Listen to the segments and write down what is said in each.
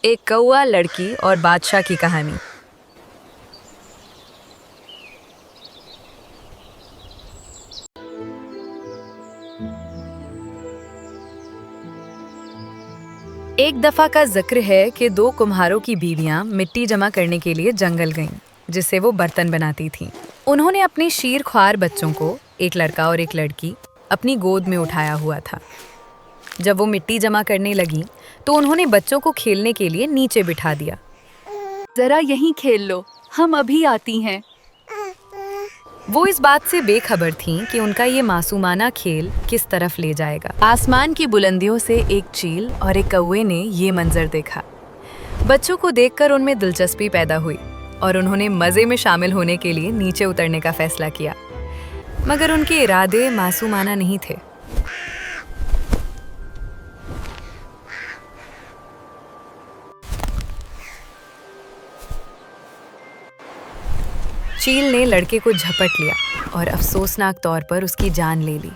एक कौवा, लड़की और बादशाह की कहानी। एक दफा का जिक्र है कि दो कुम्हारों की बीवियां मिट्टी जमा करने के लिए जंगल गईं, जिससे वो बर्तन बनाती थीं। उन्होंने अपने शीर-ख्वार बच्चों को, एक लड़का और एक लड़की, अपनी गोद में उठाया हुआ था। जब वो मिट्टी जमा करने लगीं, तो उन्होंने बच्चों को खेलने के लिए नीचे बिठा दिया। जरा यहीं खेल लो, हम अभी आती हैं। वो इस बात से बेखबर थीं कि उनका ये मासूमाना खेल किस तरफ ले जाएगा। आसमान की बुलंदियों से एक चील और एक कौवे ने ये मंजर देखा। बच्चों को देखकर उनमें दिलचस्पी पैदा हुई और उन्होंने मजे में शामिल होने के लिए नीचे उतरने का फैसला किया, मगर उनके इरादे मासूमाना नहीं थे। चील ने लड़के को झपट लिया और अफसोसनाक तौर पर उसकी जान ले ली।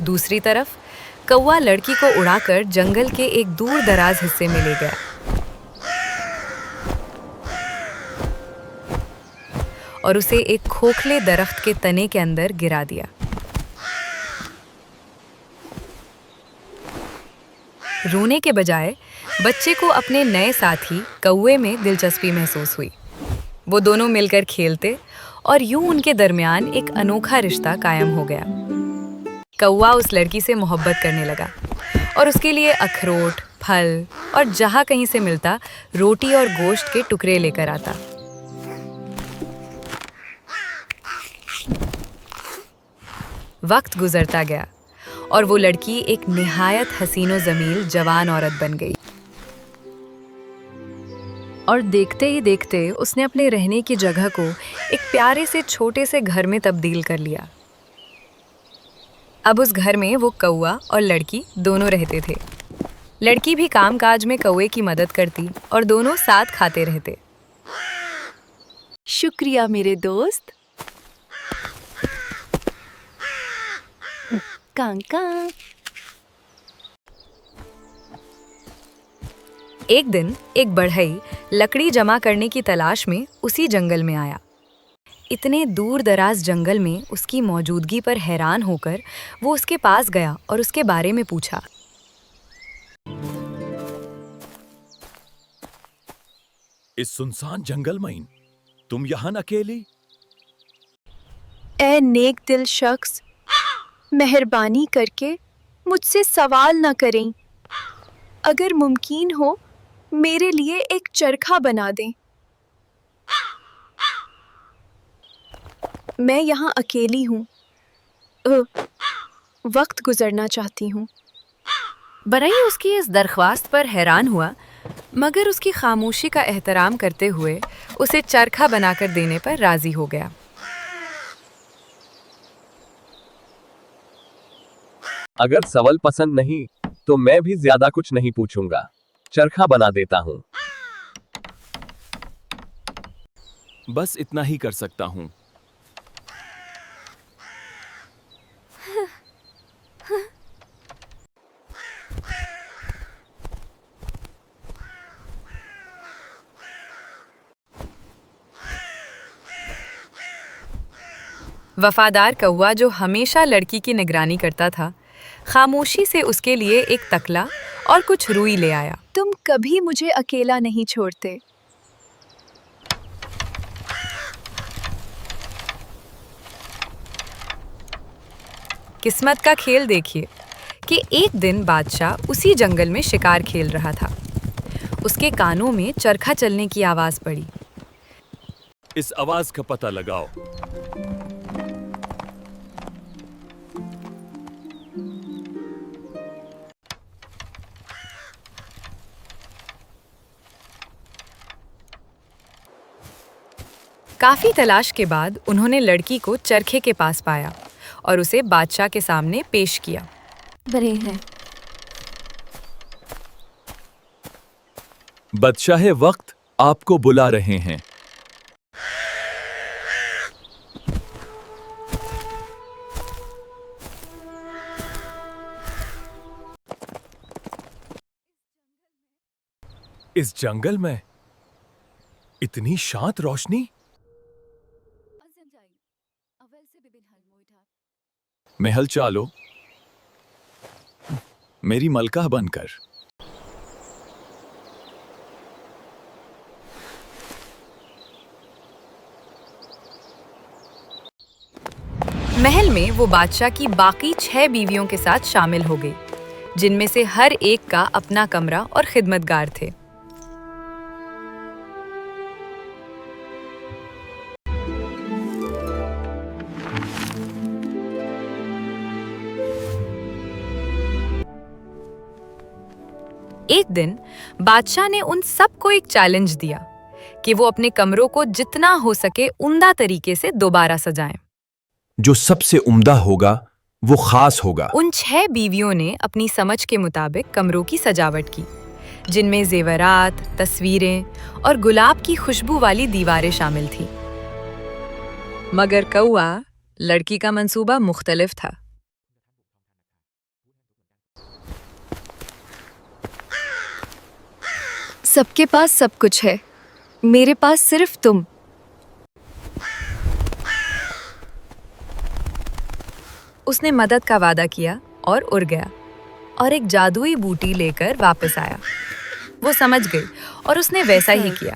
दूसरी तरफ कौवा लड़की को उड़ाकर जंगल के एक दूर दराज हिस्से में ले गया और उसे एक खोखले दरख्त के तने के अंदर गिरा दिया। रोने के बजाय बच्चे को अपने नए साथी कौवे में दिलचस्पी महसूस हुई। वो दोनों मिलकर खेलते और यूं उनके दरमियान एक अनोखा रिश्ता कायम हो गया। कौवा उस लड़की से मोहब्बत करने लगा और उसके लिए अखरोट, फल और जहाँ कहीं से मिलता रोटी और गोश्त के टुकड़े लेकर आता। वक्त गुजरता गया और वो लड़की एक निहायत हसीनो जमील जवान औरत बन गई और देखते ही देखते उसने अपने रहने की जगह को एक प्यारे से छोटे से घर में तब्दील कर लिया। अब उस घर में वो कौवा और लड़की दोनों रहते थे। लड़की भी कामकाज में कौवे की मदद करती और दोनों साथ खाते रहते। शुक्रिया मेरे दोस्त। कां कां। एक दिन एक बढ़ई लकड़ी जमा करने की तलाश में उसी जंगल में आया। इतने दूर दराज जंगल में उसकी मौजूदगी पर हैरान होकर वो उसके पास गया और उसके बारे में पूछा। इस सुनसान जंगल में तुम यहाँ अकेली? ए नेक दिल शख्स, मेहरबानी करके मुझसे सवाल न करें। अगर मुमकिन हो मेरे लिए एक चरखा बना दें। मैं यहाँ अकेली हूँ, वक्त गुजरना चाहती हूँ। बढ़ई उसकी इस दरख्वास्त पर हैरान हुआ, मगर उसकी खामोशी का एहतराम करते हुए उसे चरखा बनाकर देने पर राजी हो गया। अगर सवाल पसंद नहीं तो मैं भी ज्यादा कुछ नहीं पूछूंगा, चरखा बना देता हूँ। बस इतना ही कर सकता हूँ। वफादार कौवा, जो हमेशा लड़की की निगरानी करता था, खामोशी से उसके लिए एक तकला और कुछ रुई ले आया। तुम कभी मुझे अकेला नहीं छोड़ते। किस्मत का खेल देखिए कि एक दिन बादशाह उसी जंगल में शिकार खेल रहा था। उसके कानों में चरखा चलने की आवाज पड़ी। इस आवाज का पता लगाओ। काफी तलाश के बाद उन्होंने लड़की को चरखे के पास पाया और उसे बादशाह के सामने पेश किया। बड़े हैं। बादशाह वक्त आपको बुला रहे हैं। इस जंगल में इतनी शांत रोशनी। महल चालो, मेरी मलका बनकर। महल में वो बादशाह की बाकी 6 बीवियों के साथ शामिल हो गई, जिनमें से हर एक का अपना कमरा और खिदमतगार थे। एक दिन बादशाह ने उन सबको एक चैलेंज दिया कि वो अपने कमरों को जितना हो सके उम्दा तरीके से दोबारा सजाएं। जो सबसे उम्दा होगा वो खास होगा। उन 6 बीवियों ने अपनी समझ के मुताबिक कमरों की सजावट की, जिनमें जेवरात, तस्वीरें और गुलाब की खुशबू वाली दीवारें शामिल थीं। मगर कौआ लड़की का मंसूबा मुख्तलिफ था। सबके पास सब कुछ है, मेरे पास सिर्फ तुम। उसने मदद का वादा किया और उड़ गया और एक जादुई बूटी लेकर वापस आया। वो समझ गई और उसने वैसा ही किया,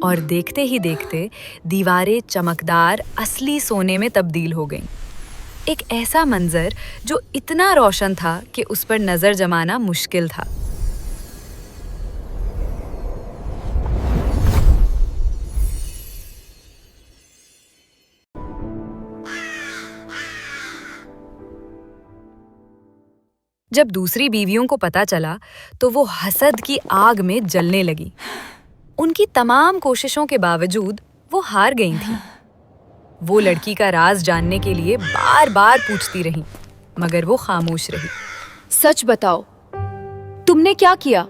और देखते ही देखते दीवारें चमकदार असली सोने में तब्दील हो गईं। एक ऐसा मंजर जो इतना रोशन था कि उस पर नजर जमाना मुश्किल था। जब दूसरी बीवियों को पता चला तो वो हसद की आग में जलने लगी। उनकी तमाम कोशिशों के बावजूद वो हार गई थीं। वो लड़की का राज जानने के लिए बार-बार पूछती रहीं, मगर वो खामोश रही। सच बताओ, तुमने क्या किया?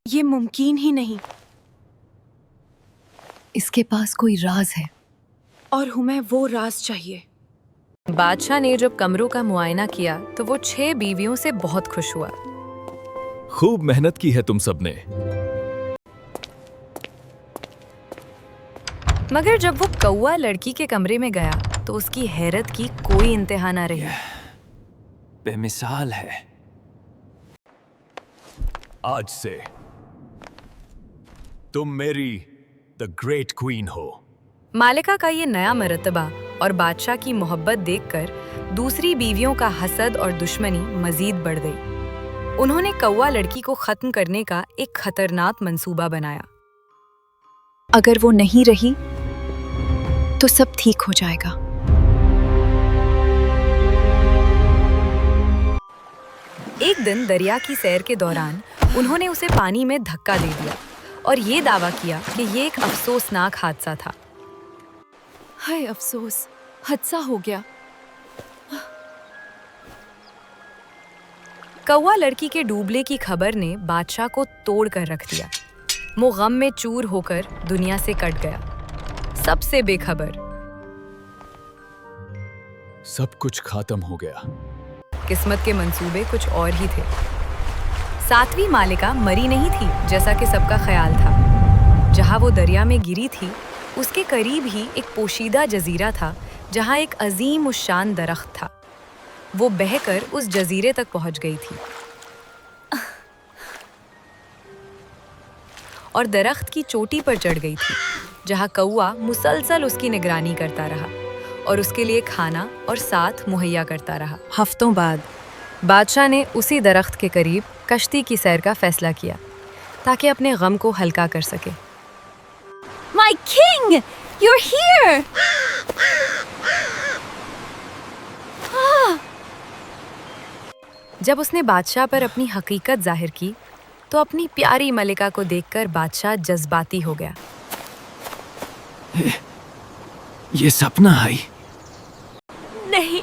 ये मुमकिन ही नहीं। इसके पास कोई राज है और हमें वो राज चाहिए। बादशाह ने जब कमरों का मुआयना किया तो वो 6 बीवियों से बहुत खुश हुआ। खूब मेहनत की है तुम सबने। मगर जब वो कौआ लड़की के कमरे में गया तो उसकी हैरत की कोई इंतहा न रही। बेमिसाल है। आज से तुम मेरी द ग्रेट क्वीन हो। मालिका का ये नया मर्तबा और बादशाह की मोहब्बत देखकर दूसरी बीवियों का हसद और दुश्मनी मजीद बढ़ गई। उन्होंने कौआ लड़की को खत्म करने का एक खतरनाक मंसूबा बनाया। अगर वो नहीं रही तो सब ठीक हो जाएगा। एक दिन दरिया की सैर के दौरान उन्होंने उसे पानी में धक्का दे दिया और ये दावा किया कि ये एक अफसोसनाक हादसा था। हाय अफसोस, हादसा हो गया। कौआ लड़की के डूबने की खबर ने बादशाह को तोड़ कर रख दिया। वो गम में चूर होकर दुनिया से कट गया, सबसे बेखबर। सब कुछ खत्म हो गया। किस्मत के मंसूबे कुछ और ही थे। 7वीं मालिका मरी नहीं थी जैसा कि सबका ख्याल था। जहां वो दरिया में गिरी थी उसके करीब ही एक पोशीदा जजीरा था जहां एक अजीम उश्शान दरख्त था। वो बहकर उस जजीरे तक पहुंच गई थी और दरख्त की चोटी पर चढ़ गई थी, जहां कौआ मुसलसल उसकी निगरानी करता रहा और उसके लिए खाना और साथ मुहैया करता रहा। हफ्तों बाद बादशाह ने उसी दरख्त के करीब कश्ती की सैर का फैसला किया ताकि अपने गम को हल्का कर सके। My king, you're here! जब उसने बादशाह पर अपनी हकीकत जाहिर की तो अपनी प्यारी मलिका को देखकर बादशाह जज्बाती हो गया। ये सपना है। नहीं,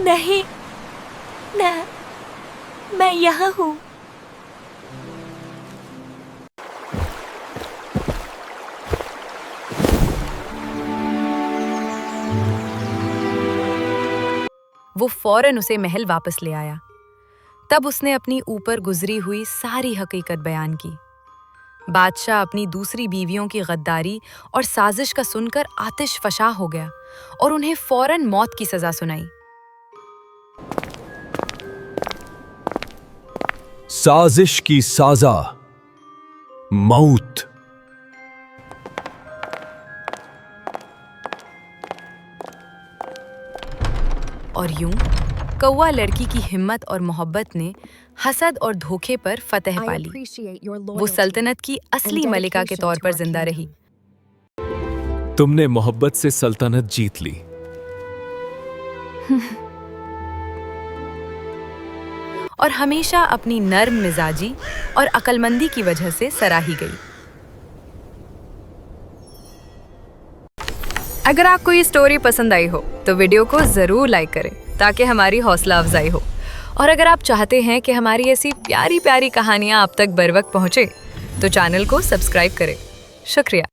नहीं, मैं यहाँ हूँ। वो फौरन उसे महल वापस ले आया। तब उसने अपनी ऊपर गुजरी हुई सारी हकीकत बयान की। बादशाह अपनी दूसरी बीवियों की गद्दारी और साजिश का सुनकर आतिश फशा हो गया और उन्हें फौरन मौत की सजा सुनाई। साजिश की साजा, मौत। और यूं कौवा लड़की की हिम्मत और मोहब्बत ने हसद और धोखे पर फतह पा ली। वो सल्तनत की असली मलिका के तौर पर जिंदा रही। तुमने मोहब्बत से सल्तनत जीत ली। और हमेशा अपनी नर्म मिजाजी और अक्लमंदी की वजह से सराही गई। अगर आपको ये स्टोरी पसंद आई हो तो वीडियो को जरूर लाइक करें ताकि हमारी हौसला अफजाई हो। और अगर आप चाहते हैं कि हमारी ऐसी प्यारी प्यारी कहानियां आप तक बर वक्त पहुंचे तो चैनल को सब्सक्राइब करें। शुक्रिया।